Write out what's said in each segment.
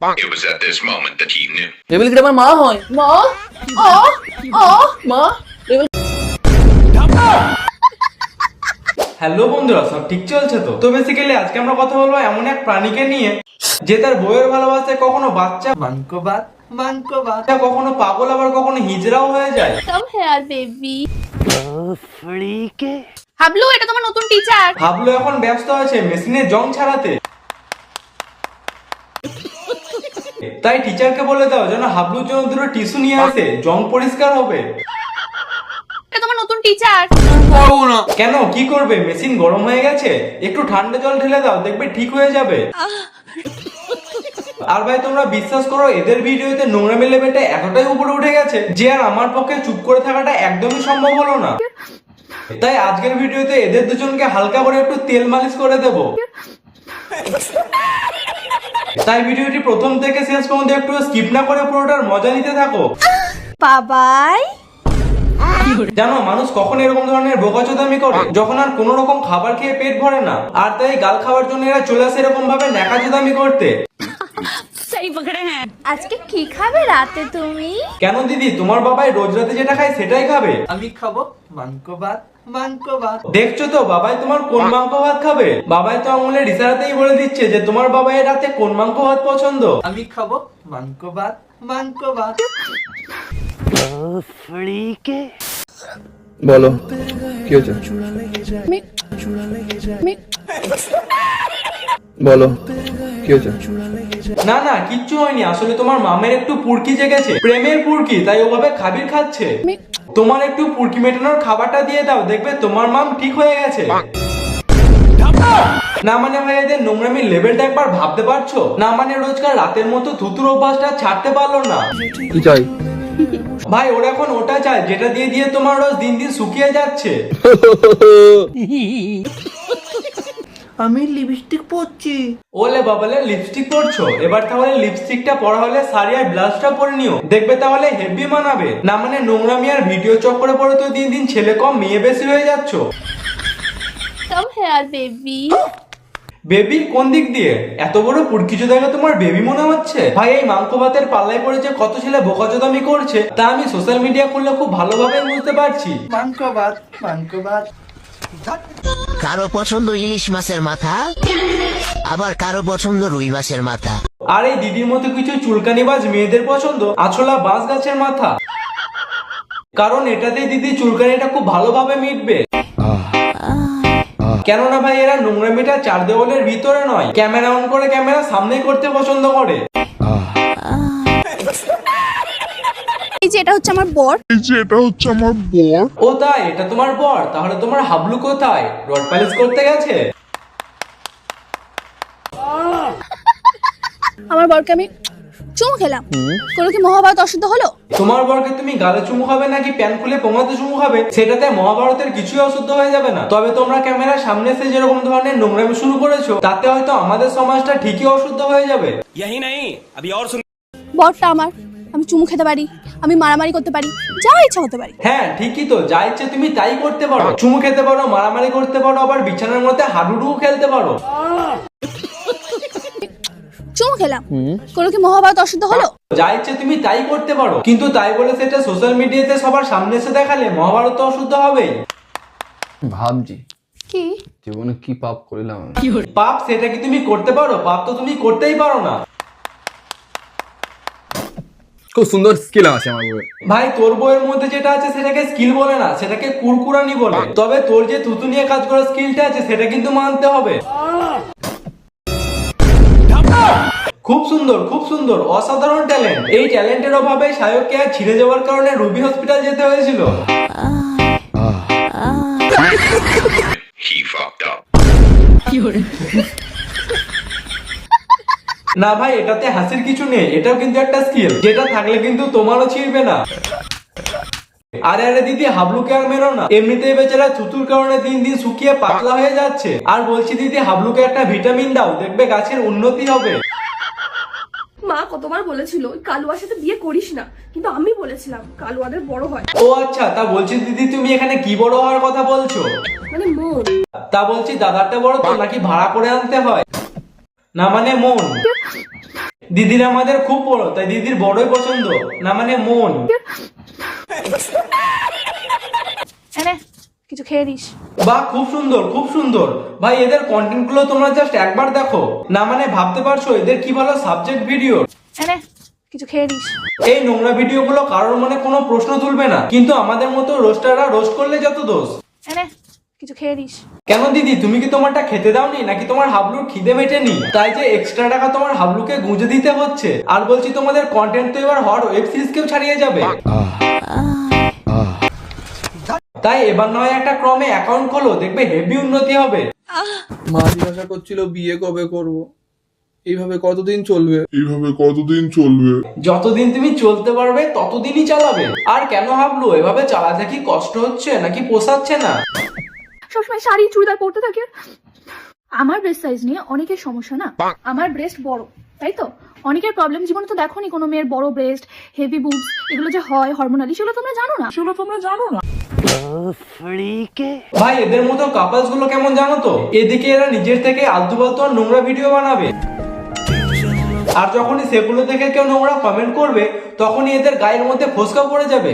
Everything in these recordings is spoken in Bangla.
It was at this moment that he knew. Table কি আমার মা হয়? মা মা হ্যালো বন্ধুরা, সব ঠিক চলছে তো বেসিক্যালি আজকে আমরা কথা বলবো এমন এক প্রাণীকে নিয়ে যে তার বউয়ের ভালোবাসায় কখনো বাচ্চা কখনো পাগল আবার কখনো হিজড়াও হয়ে যায়। Come here, baby. হাবলু, এটা তোমার নতুন টিচার। হাবলু এখন ব্যস্ত আছে মেশিনের জং ছাড়াতে, তাই টিচারকে বলে দাও যেন হাবলুর জন্য দুটো টিস্যু নিয়ে আসে, জং পরিষ্কার হবে। এটা তোমার নতুন টিচার। কেন, কি করবে? মেশিন গরম হয়ে গেছে, একটু ঠান্ডা জল ঢেলে দাও, দেখবে ঠিক হয়ে যাবে। আর ভাই তোমরা বিশ্বাস করো, এদের ভিডিওতে নোংরামি লেভেলটা এতটাই উপরে উঠে গেছে যে আর আমার পক্ষে চুপ করে থাকাটা একদমই সম্ভব হলো না। তাই আজকের ভিডিওতে এদের দুজনকে হালকা করে একটু তেল মালিশ করে দেব। তাই ভিডিওটি প্রথম থেকে শেষ পর্যন্ত একটু স্কিপ না করে পুরোটার মজা নিতে থাকো। বাবাই, জানো মানুষ কখন এরকম ধরনের বোকাচোদামি করে? যখন আর কোন রকম খাবার খেয়ে পেট ভরে না, আর তাই গাল খাওয়ার জন্য এরা চলে আসে এরকম ভাবে ন্যাকাচোদামি করতে। আজকে কি খাবে রাতে তুমি? কেন দিদি, তোমার বাবাই রোজ রাতে যেটা খায় সেটাই খাবে? আমি খাবো মাংস ভাত। দেখছো তো বাবাই তোমার কোন মাংস ভাত খাবে? বাবাই তো আঙুলের ইশারাতেই বলে দিচ্ছে যে তোমার বাবাই রাতে কোন মাংস ভাত পছন্দ। আমি খাবো মাংস ভাত। বলো কি হয়েছে? বলো কি হয়েছে? না না, কিচ্ছু হয়নি, আসলে তোমার মামের একটু পুরকি জেগেছে, প্রেমের পুরকি, তাই ওভাবে খাবির খাচ্ছে। তোমার একটু পুরকি মেটানোর খাবারটা দিয়ে দাও, দেখবে তোমার মাম ঠিক হয়ে গেছে। না মানে ভাই এদের নোংরামির লেভেলটা একবার ভাবতে পারছো? না মানে রোজকার রাতের মতো থুতুর অভ্যাসটা ছাড়তে পারলো না। কি চাই? ভাই ওরা এখন ওটা চায় যেটা দিয়ে দিয়ে তোমার রোজ দিন দিন শুকিয়ে যাচ্ছে। আমি লিপস্টিক পরছি। ওলে বাবালে লিপস্টিক পরছো? এবার তাহলে লিপস্টিকটা পরা হলে শাড়ি আর ব্লাউজটা পরে নিও, দেখবে তাহলে হেভি মানাবে। না মানে নোংরামি আর ভিডিও চক্করে পড়ে তো দিন দিন ছেলে কম মেয়ে বেশি হয়ে যাচ্ছ। Come here, baby. বেবি কোন দিক দিয়ে? এত বড় পুরকিচো দেখে তোমার বেবি মনে হচ্ছে? ভাই এই মাংস ভাতের পাল্লায় পড়েছে কত ছেলে বোকাচোদামি করছে, তা আমি সোশ্যাল মিডিয়া খুললে খুব ভালোভাবে বুঝতে পারছি। মাংস ভাত। কারো পছন্দ ইলিশ মাছের মাথা, আবার কারো পছন্দ রুই মাছের মাথা। আর এই দিদির মতো কিছু চুলকানিবাজ মেয়েদের পছন্দ আছলা বাঁশ গাছের মাথা, কারণ এটাতেই দিদি চুলকানিটা খুব ভালোভাবে মিটবে। কেননা ভাই এরা নোংরামিটা চার দেওয়ালের ভিতরে নয়, ক্যামেরা অন করে ক্যামেরা সামনেই করতে পছন্দ করে। এই যে এটা হচ্ছে আমার বর। ও তাই, এটা তোমার বর? তাহলে তোমার হাবলু কোথায়? রড প্যালেস করতে গেছে? আমার বরকে আমি চুমু খেলাম, কোনো কি মহাভারত অশুদ্ধ হলো? তোমার বরকে তুমি গালে চুমু খাবে নাকি প্যান খুলে পোঙাতে চুমু খাবে, সেটাতে মহাভারতের কিছুই অশুদ্ধ হয়ে যাবে না। তবে তোমরা ক্যামেরার সামনে এসে যেরকম ধরনের নোংরামি শুরু করেছো, তাতে হয়তো আমাদের সমাজটা ঠিকই অশুদ্ধ হয়ে যাবে। বরটা আমার, আমি চুমু খেতে পারি, আমি মারামারি করতে পারি, যা ইচ্ছা হতে পারি। হ্যাঁ ঠিকই তো, যা ইচ্ছে তুমি তাই করতে পারো, চুমু খেতে পারো, মারামারি করতে পারো, আবার বিছানার মধ্যে হাডুডু খেলতে পারো। চুমু খেলাম, কোনো কি মহাভারত অশুদ্ধ হলো? যা ইচ্ছে তুমি তাই করতে পারো, কিন্তু তাই বলে সেটা সোশ্যাল মিডিয়াতে সবার সামনে এসে দেখালে মহাভারত তো অশুদ্ধ হবেই। ভাবছি কি জীবনে কি পাপ করিলাম আমি। পাপ সেটা কি তুমি করতে পারো? পাপ তো তুমি করতেই পারো না। খুব সুন্দর স্কিল আছে আমার বউয়ের। ভাই তোর বইয়ের মধ্যে যেটা আছে সেটাকে স্কিল বলে না, সেটাকে কুরকুরানি বলে। তবে তোর যে থুতু নিয়ে কাজ করার স্কিলটা আছে সেটা কিন্তু মানতে হবে। খুব সুন্দর, খুব সুন্দর, অসাধারণ ট্যালেন্ট। এই ট্যালেন্টের অভাবে সায়ককে আর ছিঁড়ে যাওয়ার কারণে রুবি হসপিটাল যেতে হয়েছিল। He fucked up. না ভাই এটাতে হাসির কিছু নেই, এটাও কিন্তু একটা স্কিল, যেটা থাকলে কিন্তু তোমারও ছিড়বে না। আরে আরে দিদি, হাবলুকে আর মেরো না, এমনিতেই বেচারা থুতুর কারণে দিন দিন শুকিয়ে পাতলা হয়ে যাচ্ছে। আর বলছি দিদি, হাবলুকে একটা ভিটামিন দাও, দেখবে গাছের উন্নতি হবে। মা কতবার বলেছিল ওই কালুয়ার সাথে বিয়ে করিস না, কিন্তু আমি বলেছিলাম কালুয়াদের বড় হয়, ও আচ্ছা, তা বলছি দিদি তুমি এখানে কি বড় হওয়ার কথা বলছো? মানে মন। তা বলছি দাদারটা বড় তো নাকি ভাড়া করে আনতে হয়? না মানে মন। দিদির আমাদের খুব বড়, তাই দিদির বড়ই পছন্দ, না মানে মন। এনে কিছু খেয়ে দিস। বাহ, খুব সুন্দর খুব সুন্দর। ভাই এদের কন্টেন্ট গুলো তোমরা জাস্ট একবার দেখো, না মানে ভাবতে পারছো এদের কি ভালো সাবজেক্ট ভিডিও। এনে কিছু খেয়ে দিস। এই নোংরা ভিডিও গুলো কারোর মনে কোনো প্রশ্ন তুলবে না, কিন্তু আমাদের মতো রোস্টাররা রোস্ট করলে যত দোষ। এনে কিছু খেয়ে দিস। কেন দিদি, তুমি কি তোমারটা খেতে দাওনি, নাকি তোমার হাবলুর খিদে মেটেনি, তাই যে এক্সট্রা টাকা তোমার হাবলুকে গুঁজে দিতে হচ্ছে? আর বলছি তোমাদের কন্টেন্ট তো এবার হট ওয়েব সিরিজ কেও ছাড়িয়ে যাবে, তাই এবার নয় একটা ক্রমে অ্যাকাউন্ট খোলো, দেখবে হেভি উন্নতি হবে। মা জিজ্ঞাসা করছিল বিয়ে কবে করব, এইভাবে কতদিন চলবে? যতদিন তুমি চলতে পারবে ততদিনই চালাবে। আর কেন হাবলু, এভাবে চালাতে কি কষ্ট হচ্ছে নাকি পোষাচ্ছে না? সবসময় শাড়ি চুড়িদার পরতে থাকে। আমার ব্রেস্ট সাইজ নিয়ে অনেকের সমস্যা না, আমার ব্রেস্ট বড়, তাই তো অনেকের প্রবলেম। জীবনে তো দেখোনি কোনো মেয়ের বড় ব্রেস্ট, হেভি বুবস, এগুলো যে হয় হরমোনালি, সেগুলো তোমরা জানো না। ভাই এদের মতো কাপলস গুলো কেমন জানো তো, এদিকে এরা নিজের থেকে আলতু ফালতু আর নোংরা ভিডিও বানাবে, আর যখনই সেগুলো দেখে কেউ নোংরা কমেন্ট করবে তখনই এদের গায়ের মধ্যে ফোসকা পড়ে যাবে।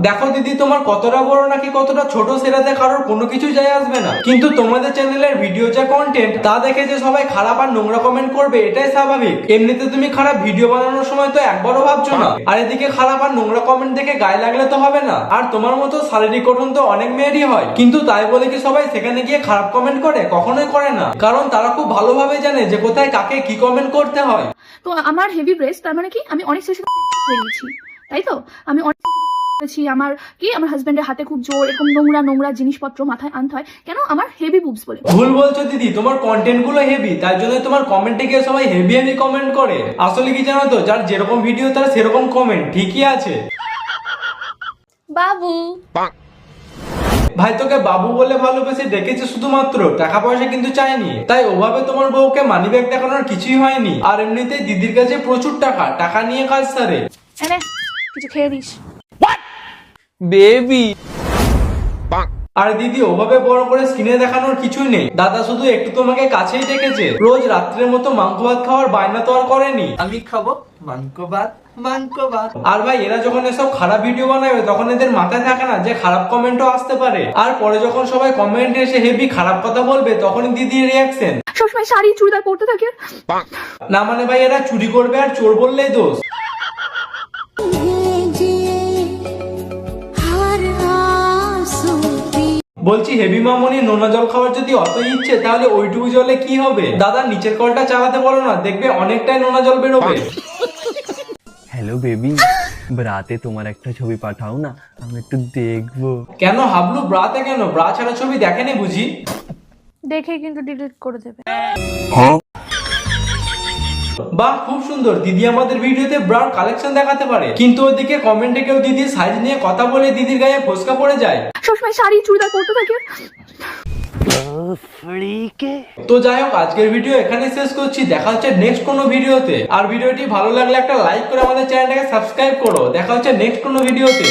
দেখো দিদি, তোমার কতটা বড় নাকি কতটা ছোট সেটাতে কারোর কোনো কিছু যায় আসবে না, কিন্তু তোমাদের চ্যানেলের ভিডিও যা কন্টেন্ট তা দেখে যে সবাই খারাপ আর নোংরা কমেন্ট করবে এটাই স্বাভাবিক। এমনিতে তুমি খারাপ ভিডিও বানানোর সময় তো একবারও ভাবছো না, আর এদিকে খারাপ আর নোংরা কমেন্ট দেখে গায়ে লাগলে তো হবে না। আর তোমার মতো শারীরিক গঠন তো অনেক মেয়েরই হয়, কিন্তু তাই বলে কি সবাই সেখানে গিয়ে খারাপ কমেন্ট করে? কখনোই করে না, কারণ তারা খুব ভালোভাবে জানে যে কোথায় কাকে কি কমেন্ট করতে হয়। তো আমার হেভি ব্রেস্ট, তার মানে কি আমি অনেক সেশন হয়ে গেছি, তাই তো আমি অনেক আমার হাজবেন্ডের হাতে খুব জোর এরকম নোংরা জিনিসপত্র মাথায় আনতে হয়, কেন? আমার হেভি বুবস বলে। ভুল বলছো দিদি, তোমার কন্টেন্ট গুলো হেভি, তাই জন্য তোমার কমেন্টে গিয়ে সবাই হেভি কমেন্ট করে। আসলে কি জানো তো, যার যেরকম ভিডিও তার সেরকম কমেন্ট, ঠিকই আছে। বাবু ভাই তোকে বাবু বলে ভালোবেসে ডেকেছে শুধুমাত্র, টাকা পয়সা কিন্তু চাইনি, তাই ওভাবে তোমার বউকে মানি ব্যাগ দেখানোর কিছুই হয়নি। আর এমনিতেই দিদির কাছে প্রচুর টাকা নিয়ে কাজ সারে। এনে কিছু খেয়ে দিস। বেবি আর দিদি ওভাবে বড় করে স্ক্রিনে দেখানোর কিছুই নেই, দাদা শুধু একটু তোমাকে কাছেই ডেকেছে। রোজ রাত্রের মতো মাংস ভাত খাওয়ার বায়না তো আর করেনি। আমি খাবো মাংস ভাত। আর ভাই এরা যখন এসব খারাপ ভিডিও বানাবে তখন এদের মাথায় থাকে না যে খারাপ কমেন্টও আসতে পারে, আর পরে যখন সবাই কমেন্টে এসে হেভি খারাপ কথা বলবে তখনই দিদির রিয়াকশন। সবসময় শাড়ি চুড়িদার পরতে থাকে। না মানে ভাই এরা চুরি করবে আর চোর বললেই দোষ। বলছি হেভি মামনি, নোনা জল খাওয়ার যদি অত ইচ্ছে তাহলে ওইটুকু জলে কি হবে? দাদা নিচের কলটা চালাতে বলো না, দেখবে অনেকটাই নোনা জল বেরোবে। হ্যালো বেবি, ব্রাতে তোমার একটা ছবি পাঠাও না, আমি একটু দেখবো। কেন হাবলু, ব্রাতে কেন? ব্রা ছাড়া ছবি দেখেনি বুঝি? দেখে কিন্তু ডিলিট করে দেবে। বাহ, খুব সুন্দর। দিদি আমাদের ভিডিওতে ব্রার কালেকশন দেখাতে পারে, কিন্তু ওদিকে কমেন্টে কেউ দিদির সাইজ নিয়ে কথা বলে দিদির গায়ে ফোসকা পড়ে যায়। সবসময় শাড়ি চুড়িদার পরতে থাকে। তো যাই হোক, আজকের ভিডিও এখানে শেষ করছি, দেখা হচ্ছে নেক্সট কোনো ভিডিওতে। আর ভিডিওটি ভালো লাগলে একটা লাইক করে আমাদের চ্যানেলটাকে সাবস্ক্রাইব করো। দেখা হচ্ছে নেক্সট কোনো ভিডিওতে।